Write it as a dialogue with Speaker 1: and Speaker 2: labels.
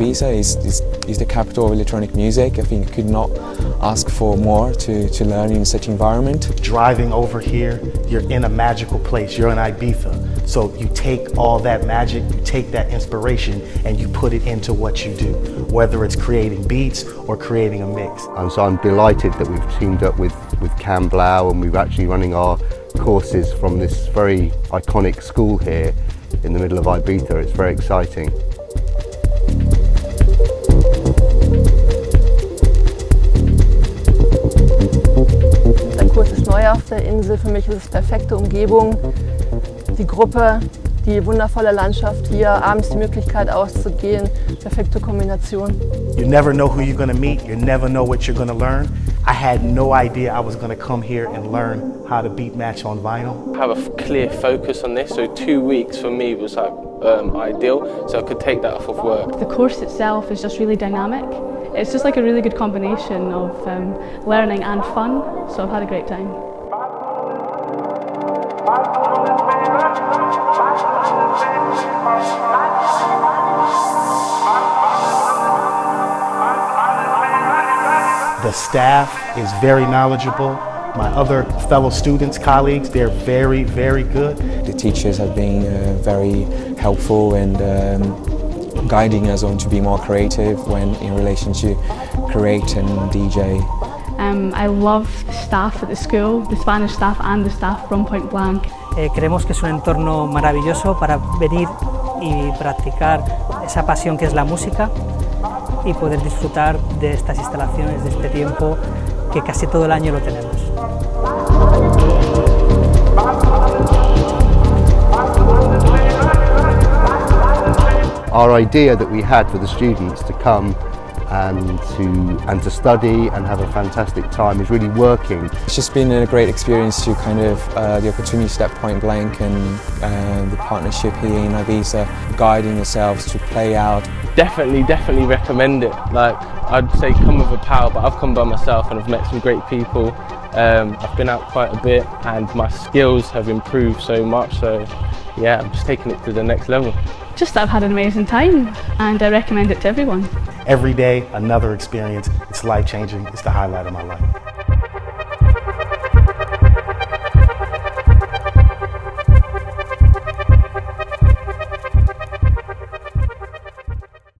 Speaker 1: Ibiza is the capital of electronic music. I think you could not ask for more to learn in such environment.
Speaker 2: Driving over here, you're in a magical place. You're in Ibiza. So you take all that magic, you take that inspiration, and you put it into what you do, whether it's creating beats or creating a mix.
Speaker 3: And so I'm delighted that we've teamed up with Cam Blau, and we're actually running our courses from this very iconic school here in the middle of Ibiza. It's very exciting.
Speaker 4: Der Kurs ist neu auf der Insel. Für mich ist es perfekte Umgebung. Die Gruppe, die wundervolle Landschaft hier, abends die Möglichkeit auszugehen, perfekte Kombination.
Speaker 2: You never know who you're going to meet, you never know what you're going to learn. I had no idea I was going to come here and learn how to beat match on vinyl.
Speaker 5: I have a clear focus on this, so 2 weeks for me was like ideal, so I could take that off of work.
Speaker 6: The course itself is just really dynamic. It's just like a really good combination of learning and fun, so I've had a great time.
Speaker 2: The staff is very knowledgeable. My other fellow students, colleagues, they're very, very good.
Speaker 1: The teachers have been very helpful and guiding us on to be more creative when in relation to create and DJ.
Speaker 6: I love the staff at the school, the Spanish staff and the staff from Point Blank.
Speaker 7: Creemos que es un entorno maravilloso para venir y practicar esa pasión que es la música y poder disfrutar de estas instalaciones, de este tiempo que casi todo el año lo tenemos.
Speaker 3: Our idea that we had for the students to come and to study and have a fantastic time is really working.
Speaker 1: It's just been a great experience to kind of the opportunity to step Point Blank and the partnership here in Ibiza, guiding yourselves to play out.
Speaker 5: Definitely recommend it. Like, I'd say come with a pal, but I've come by myself and I've met some great people. I've been out quite a bit and my skills have improved so much, so yeah, I'm just taking it to the next level.
Speaker 6: Just that I've had an amazing time and I recommend it to everyone.
Speaker 2: Every day, another experience. It's life-changing. It's the highlight of my life.